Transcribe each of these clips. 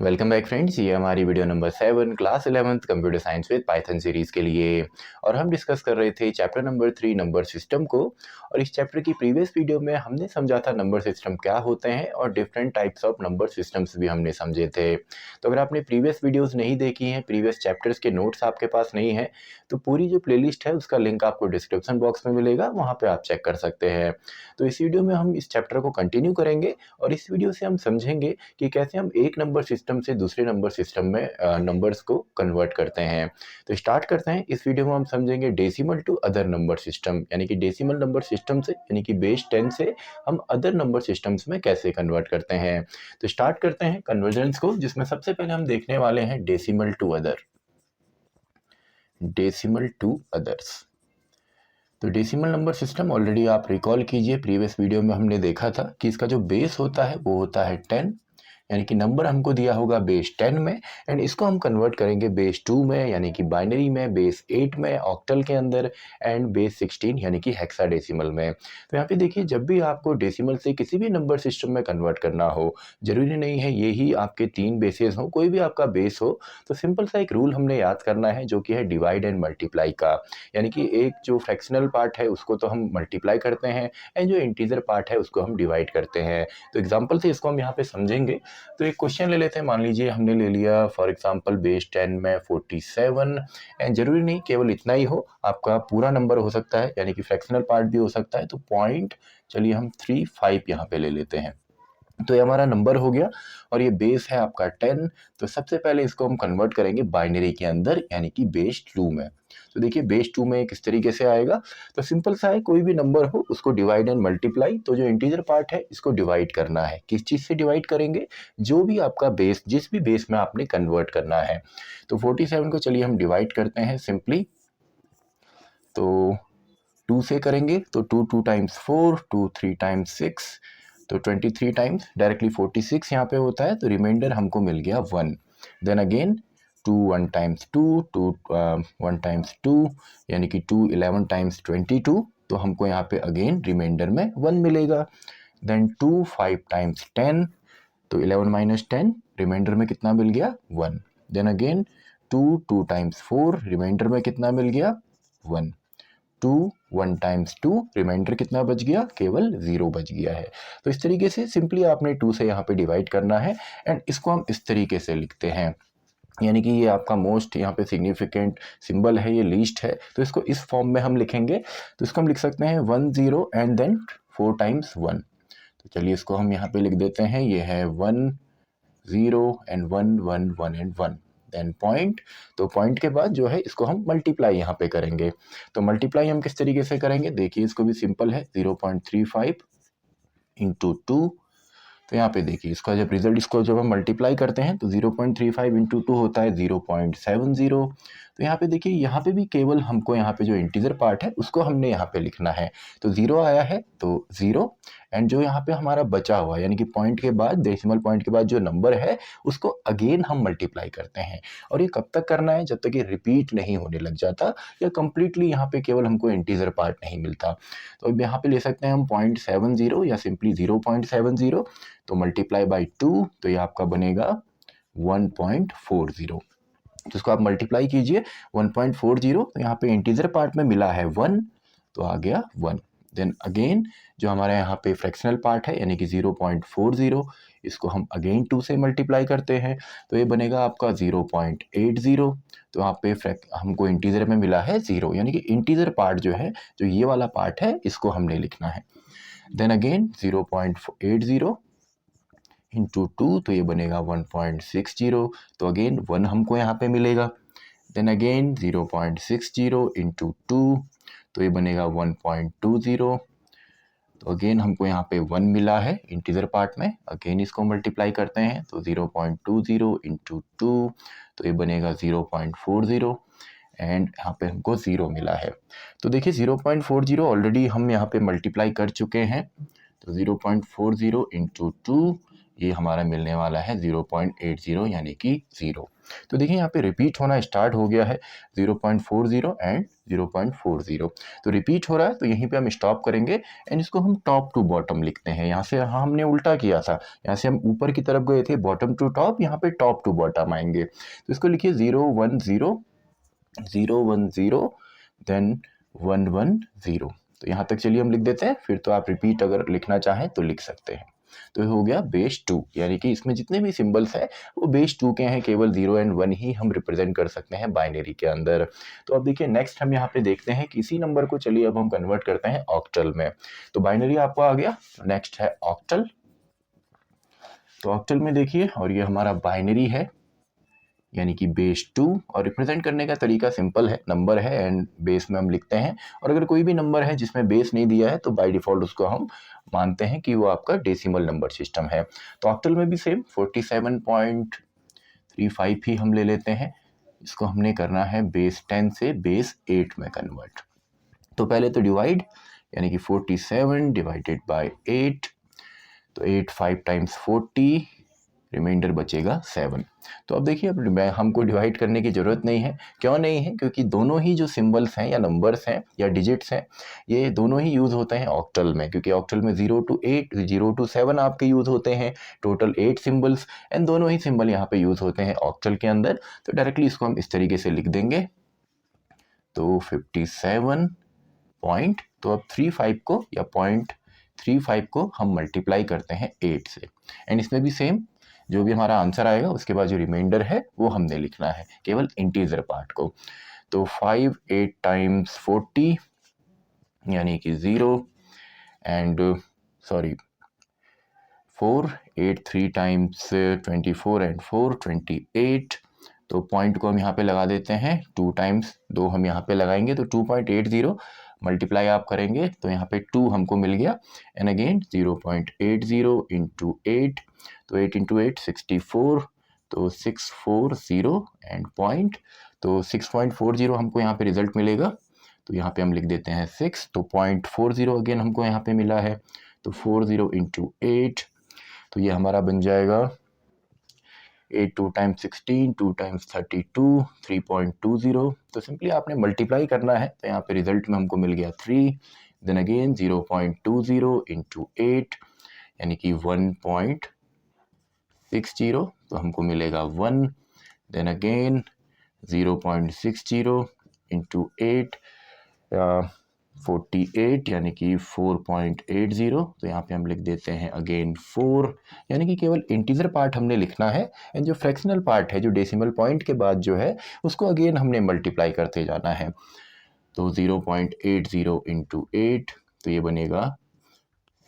Welcome back friends, ये हमारी video number 7 class 11th computer science with Python series के लिए। और हम डिस्कस कर रहे थे चैप्टर नंबर 3 नंबर सिस्टम को। और इस चैप्टर की प्रीवियस वीडियो में हमने समझा था नंबर सिस्टम क्या होते हैं और different types of number systems भी हमने समझे थे। तो अगर आपने प्रीवियस वीडियोज़ नहीं देखी हैं, प्रीवियस चैप्टर्स के नोट्स आपके पास नहीं हैं, तो पूरी जो प्लेलिस्ट है उसका लिंक आपको डिस्क्रिप्शन बॉक्स में मिलेगा, वहाँ पर आप चेक कर सकते हैं। तो इस वीडियो में हम इस चैप्टर को कंटिन्यू करेंगे और इस वीडियो से हम समझेंगे कि कैसे हम एक नंबर सिस्टम से दूसरे नंबर सिस्टम में नंबर्स को कन्वर्ट करते हैं। तो स्टार्ट करते हैं। इस वीडियो में हम समझेंगे decimal to other number system, यानी कि डेसिमल नंबर सिस्टम से, यानी कि बेस 10 से हम अदर नंबर सिस्टम्स में कैसे कन्वर्ट करते हैं। तो स्टार्ट करते हैं कन्वर्जेंस को, जिसमें सबसे पहले हम देखने वाले हैं decimal to other. Decimal to others. तो डेसिमल नंबर सिस्टम ऑलरेडी आप रिकॉल कीजिए, प्रीवियस वीडियो में हमने देखा था कि इसका जो बेस होता है वो होता है 10, यानी कि नंबर हमको दिया होगा बेस 10 में, एंड इसको हम कन्वर्ट करेंगे बेस 2 में, यानी कि बाइनरी में, बेस 8 में ऑक्टल के अंदर, एंड बेस 16 यानी कि हेक्साडेसिमल में। तो यहाँ पे देखिए, जब भी आपको डेसिमल से किसी भी नंबर सिस्टम में कन्वर्ट करना हो, जरूरी नहीं है यही आपके 3 बेसेस हो, कोई भी आपका बेस हो, तो सिंपल सा एक रूल हमने याद करना है जो कि है डिवाइड एंड मल्टीप्लाई का। यानी कि एक जो फ्रैक्शनल पार्ट है उसको तो हम मल्टीप्लाई करते हैं, एंड जो इंटीजर पार्ट है उसको हम डिवाइड करते हैं। तो एग्जाम्पल से इसको हम यहाँ पे समझेंगे। तो एक क्वेश्चन ले लेते हैं। मान लीजिए हमने ले लिया फॉर एग्जांपल बेस 10 में 47, एंड जरूरी नहीं केवल इतना ही हो, आपका पूरा नंबर हो सकता है, यानी कि फ्रैक्शनल पार्ट भी हो सकता है। तो पॉइंट चलिए हम 35 यहाँ पे ले लेते हैं। तो ये हमारा नंबर हो गया और ये बेस है आपका 10। तो सबसे पहले इसको हम कन्वर्ट करेंगे बाइनरी के अंदर, यानी कि बेस 2 में। तो देखिए बेस 2 में किस तरीके से आएगा। तो सिंपल सा है, कोई भी नंबर हो उसको डिवाइड एंड मल्टीप्लाई। तो जो इंटीजर पार्ट है इसको डिवाइड करना है, किस चीज़ से डिवाइड करेंगे, जो भी आपका बेस, जिस भी बेस में आपने कन्वर्ट करना है। तो 47 को चलिए हम डिवाइड करते हैं सिंपली। तो 2 से करेंगे तो 2 2 टाइम्स 4, 2 3 टाइम्स 6, तो 23 टाइम्स डायरेक्टली 46 यहाँ पे होता है। तो रिमाइंडर हमको मिल गया 1। देन अगेन 2 1 टाइम्स 2, 2 1 टाइम्स 2, यानी कि 2 11 टाइम्स 22। तो हमको यहाँ पे अगेन रिमाइंडर में 1 मिलेगा। देन 2 5 टाइम्स 10, तो 11 माइनस 10, रिमाइंडर में कितना मिल गया 1। देन अगेन 2 2 टाइम्स 4, रिमाइंडर में कितना मिल गया 1। 2 1 टाइम्स 2, रिमाइंडर कितना बच गया, केवल 0 बच गया है। तो इस तरीके से सिंपली आपने 2 से यहाँ पे डिवाइड करना है, एंड इसको हम इस तरीके से लिखते हैं, यानी कि ये आपका मोस्ट यहाँ पे सिग्निफिकेंट सिंबल है, ये लीस्ट है, तो इसको इस फॉर्म में हम लिखेंगे। तो इसको हम लिख सकते हैं 1 0 एंड देन 4 टाइम्स 1। तो चलिए इसको हम यहाँ पे लिख देते हैं, ये है 1 0 एंड 1 1 1 एंड 1, देन पॉइंट। तो पॉइंट के बाद जो है इसको हम मल्टीप्लाई यहाँ पे करेंगे। तो मल्टीप्लाई हम किस तरीके से करेंगे, देखिए इसको भी सिंपल है, 0.35 इंटू 2। तो यहाँ पे देखिए इसका जब रिजल्ट, इसको जब हम मल्टीप्लाई करते हैं तो 0.35 इंटू 2 होता है 0.70। तो यहाँ पे देखिए, यहाँ पे भी केवल हमको यहाँ पे जो इंटीजर पार्ट है उसको हमने यहाँ पे लिखना है। तो 0 आया है तो 0, एंड जो यहाँ पे हमारा बचा हुआ, यानी कि पॉइंट के बाद, डेसिमल पॉइंट के बाद जो नंबर है उसको अगेन हम मल्टीप्लाई करते हैं। और ये कब तक करना है, जब तक ये रिपीट नहीं होने लग जाता, या कंप्लीटली यहाँ पे केवल हमको इंटीजर पार्ट नहीं मिलता। तो अब यहाँ पे ले सकते हैं हम 0.70 या सिंपली 0.70, तो मल्टीप्लाई बाई 2, तो ये आपका बनेगा 1.40। तो इसको आप मल्टीप्लाई कीजिए 1.40, तो यहाँ पे इंटीजर पार्ट में मिला है 1, तो आ गया 1। देन अगेन जो हमारे यहाँ पे फ्रैक्शनल पार्ट है, यानी कि 0.40, इसको हम अगेन 2 से मल्टीप्लाई करते हैं, तो ये बनेगा आपका 0.80। तो यहाँ पे हमको इंटीजर में मिला है 0, यानी कि इंटीजर पार्ट जो है, जो ये वाला पार्ट है, इसको हमने लिखना है। देन अगेन 0.80 इंटू 2, तो ये बनेगा 1.60। तो अगेन 1 हमको यहाँ पे मिलेगा। देन अगेन 0.60 इंटू 2, तो ये बनेगा 1.20। तो अगेन हमको यहाँ पे 1 मिला है इंटीजर पार्ट में, अगेन इसको मल्टीप्लाई करते हैं, तो 0.20 इंटू 2, तो ये बनेगा 0.40, एंड यहाँ पे हमको 0 मिला है। तो देखिए 0.40 ऑलरेडी हम यहाँ पे मल्टीप्लाई कर चुके हैं। तो 0.40 इंटू 2, ये हमारा मिलने वाला है 0.80 यानी कि 0। तो देखिए यहाँ पे रिपीट होना स्टार्ट हो गया है 0.40 एंड 0.40। तो रिपीट हो रहा है तो यहीं पे हम स्टॉप करेंगे एंड इसको हम टॉप टू बॉटम लिखते हैं। यहाँ से हमने उल्टा किया था, यहाँ से हम ऊपर की तरफ गए थे बॉटम टू टॉप, यहाँ पे टॉप टू बॉटम आएंगे। तो इसको लिखिए 010 010 देन 110। तो यहाँ तक चलिए हम लिख देते हैं, फिर तो आप रिपीट अगर लिखना चाहें तो लिख सकते हैं। तो हो गया बेस 2, यानी कि इसमें जितने भी सिंबल्स हैं वो बेस 2 के हैं, केवल 0 एंड 1 ही हम रिप्रेजेंट कर सकते हैं बाइनरी के अंदर। तो अब देखिए नेक्स्ट हम यहाँ पे देखते हैं कि इसी नंबर को चलिए अब हम कन्वर्ट करते हैं ऑक्टल में। तो बाइनरी आपको आ गया, नेक्स्ट है ऑक्टल। तो ऑक्टल में देखिए, और ये हमारा बाइनरी है यानी कि बेस 2, और रिप्रेजेंट करने का तरीका सिंपल है, नंबर है एंड बेस में हम लिखते हैं। और अगर कोई भी नंबर है जिसमें बेस नहीं दिया है तो बाय डिफॉल्ट उसको हम मानते हैं कि वो आपका डेसिमल नंबर सिस्टम है। तो ऑक्टल में भी सेम 47.35 ही हम ले लेते हैं। इसको हमने करना है बेस 10 से बेस 8 में कन्वर्ट। तो पहले तो डिवाइड, यानी कि 47 डिवाइडेड बाय 8, तो 8 5 टाइम्स 40, रिमाइंडर बचेगा 7। तो अब देखिए अब हमको डिवाइड करने की ज़रूरत नहीं है। क्यों नहीं है? क्योंकि दोनों ही जो सिंबल्स हैं या नंबर्स हैं या डिजिट्स हैं, ये दोनों ही यूज़ होते हैं ऑक्टल में, क्योंकि ऑक्टल में 0 to 8 0 to 7 आपके यूज़ होते हैं, टोटल 8 सिंबल्स, एंड दोनों ही सिंबल यहाँ पे यूज़ होते हैं ऑक्टल के अंदर। तो डायरेक्टली इसको हम इस तरीके से लिख देंगे। तो 57 पॉइंट, तो अब 35 को या 0.35 को हम मल्टीप्लाई करते हैं 8 से, एंड इसमें भी सेम, जो भी हमारा आंसर आएगा उसके बाद जो रिमाइंडर है वो हमने लिखना है, केवल इंटीजर पार्ट को। तो 5 8 टाइम्स 40 यानी कि 0, एंड 4 8 3 टाइम्स 24 एंड 4 28। तो पॉइंट को हम यहाँ पे लगा देते हैं, 2 टाइम्स 2 हम यहाँ पे लगाएंगे, तो 2.80 मल्टीप्लाई आप करेंगे तो यहाँ पे 2 हमको मिल गया, एंड अगेन 0.80 इंटू 8, तो 8 इंटू 8 64, तो 640 एंड पॉइंट, तो 6.40 हमको यहाँ पे रिजल्ट मिलेगा। तो यहाँ पे हम लिख देते हैं 6, तो 0.40 अगेन हमको यहाँ पे मिला है, तो 40 इंटू 8, तो ये हमारा बन जाएगा 8 2 टाइम्स 16 2 टाइम्स 32 3.20। तो सिंपली आपने मल्टीप्लाई करना है, तो यहाँ पे रिजल्ट में हमको मिल गया 3, देन अगेन 0.20 इंटू 8 यानी कि 1.60, तो हमको मिलेगा 1, देन अगेन 0.60 इंटू 8 48 यानी कि 4.80, तो यहाँ पे हम लिख देते हैं अगेन 4, यानी कि केवल इंटीजर पार्ट हमने लिखना है, एंड जो फ्रैक्शनल पार्ट है जो डेसिमल पॉइंट के बाद जो है उसको अगेन हमने मल्टीप्लाई करते जाना है। तो 0.80 इंटू 8, तो ये बनेगा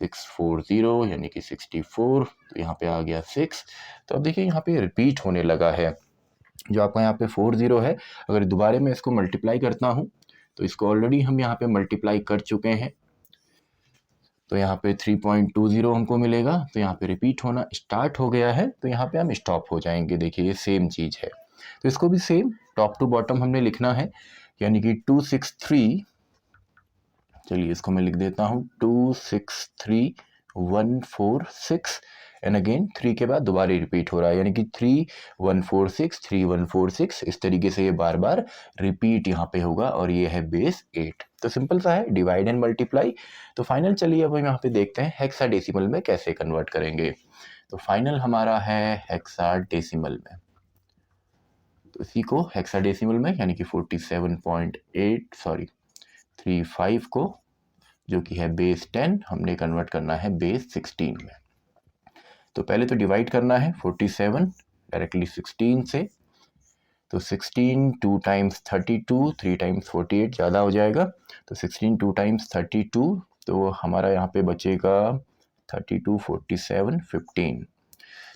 640 यानी कि 64, तो यहाँ पे आ गया 6। तो अब देखिए यहाँ पे रिपीट होने लगा है, जो आपका यहाँ पे 40 है, अगर दोबारा मैं इसको मल्टीप्लाई करता हूँ तो इसको ऑलरेडी हम यहाँ पे मल्टीप्लाई कर चुके हैं, तो यहाँ पे 3.20 हमको मिलेगा, तो यहाँ पे रिपीट होना स्टार्ट हो गया है, तो यहाँ पे हम स्टॉप हो जाएंगे। देखिए ये सेम चीज़ है, तो इसको भी सेम टॉप टू बॉटम हमने लिखना है, यानी कि 263, चलिए इसको मैं लिख देता हूँ 263146, एंड अगेन 3 के बाद दोबारा रिपीट हो रहा है, यानी कि 3146 3146, इस तरीके से ये बार बार रिपीट यहाँ पे होगा, और ये है बेस 8। तो सिंपल सा है, डिवाइड एंड मल्टीप्लाई। तो फाइनल चलिए अब हम यहाँ पे देखते हैं हेक्साडेसिमल में कैसे कन्वर्ट करेंगे। तो फाइनल हमारा है हेक्साडेसिमल में, तो इसी को हेक्साडेसिमल में यानी कि 35 को, जो कि है बेस 10, हमने कन्वर्ट करना है बेस 16 में। तो पहले तो डिवाइड करना है 47 डायरेक्टली 16 से, तो 16 2 टाइम्स 32 3 टाइम्स 48 ज़्यादा हो जाएगा, तो 16 2 टाइम्स 32, तो हमारा यहाँ पे बचेगा 32 47 15।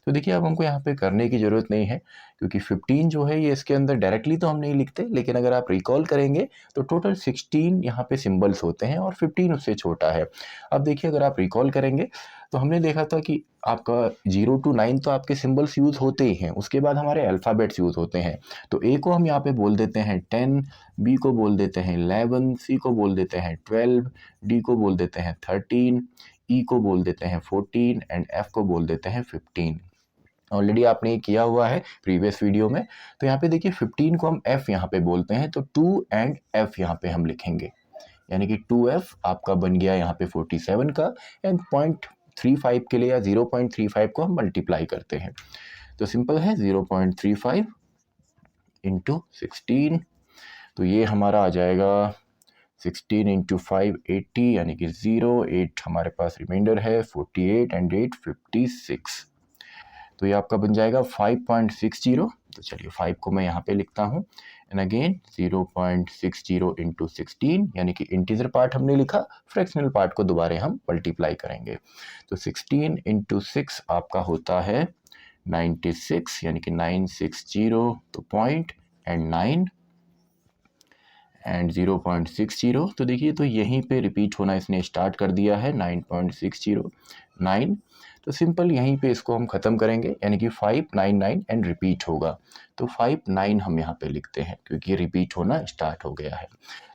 तो देखिए अब हमको यहाँ पे करने की ज़रूरत नहीं है, क्योंकि 15 जो है ये इसके अंदर डायरेक्टली तो हम नहीं लिखते, लेकिन अगर आप रिकॉल करेंगे तो टोटल 16 यहाँ पे सिंबल्स होते हैं और 15 उससे छोटा है। अब देखिए अगर आप रिकॉल करेंगे तो हमने देखा था कि आपका 0 to 9 तो आपके सिंबल्स यूज़ होते ही हैं, उसके बाद हमारे अल्फ़ाबेट्स यूज़ होते हैं। तो ए को हम यहाँ पे बोल देते हैं 10, बी को बोल देते हैं 11, सी को बोल देते हैं 12, डी को बोल देते हैं 13, ई को बोल देते हैं 14 एंड एफ को बोल देते हैं 15। ऑलरेडी आपने ये किया हुआ है प्रीवियस वीडियो में। तो यहाँ पे देखिए 15 को हम एफ यहाँ पे बोलते हैं, तो 2 एंड एफ यहाँ पे हम लिखेंगे, यानी कि 2f आपका बन गया यहाँ पे 47 का, एंड 0.35 के लिए या 0.35 को हम मल्टीप्लाई करते हैं। तो सिंपल है 0.35 इंटू 16, तो ये हमारा आ जाएगा 16 इंटू 5 80, यानी कि 8 हमारे पास रिमाइंडर है 48 एंड 8 56। तो ये आपका बन जाएगा 5.60। तो चलिए 5 को मैं यहाँ पे लिखता हूँ, एंड अगेन 0.60 इंटू 16, यानी कि इंटीजर पार्ट हमने लिखा, फ्रैक्शनल पार्ट को दोबारा हम मल्टीप्लाई करेंगे। तो 16 इंटू 6 आपका होता है 96, यानी कि 960, तो पॉइंट एंड 9 एंड 0.60। तो देखिए तो यहीं पे रिपीट होना इसने स्टार्ट कर दिया है 9.609। तो सिंपल यहीं पे इसको हम ख़त्म करेंगे, यानी कि 599 एंड रिपीट होगा। तो 59 हम यहाँ पे लिखते हैं क्योंकि ये रिपीट होना स्टार्ट हो गया है।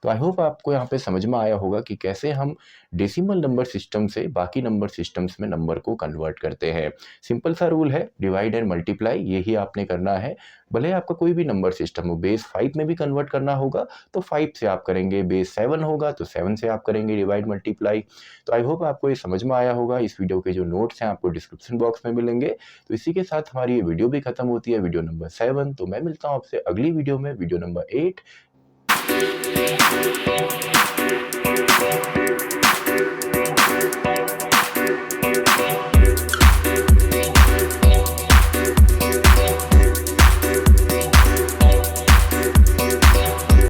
तो आई होप आपको यहाँ पे समझ में आया होगा कि कैसे हम डेसिमल नंबर सिस्टम से बाकी नंबर सिस्टम्स में नंबर को कन्वर्ट करते हैं। सिंपल सा रूल है, डिवाइड एंड मल्टीप्लाई, यही आपने करना है। भले आपका कोई भी नंबर सिस्टम हो, बेस 5 में भी कन्वर्ट करना होगा तो 5 से आप करेंगे, बेस 7 होगा तो 7 से आप करेंगे डिवाइड मल्टीप्लाई। तो आई होप आपको ये समझ में आया होगा। इस वीडियो के जो नोट्स हैं आपको डिस्क्रिप्शन बॉक्स में मिलेंगे। तो इसी के साथ हमारी ये वीडियो भी खत्म होती है, वीडियो नंबर 7। तो मैं मिलता हूँ आपसे अगली वीडियो में, वीडियो नंबर 8।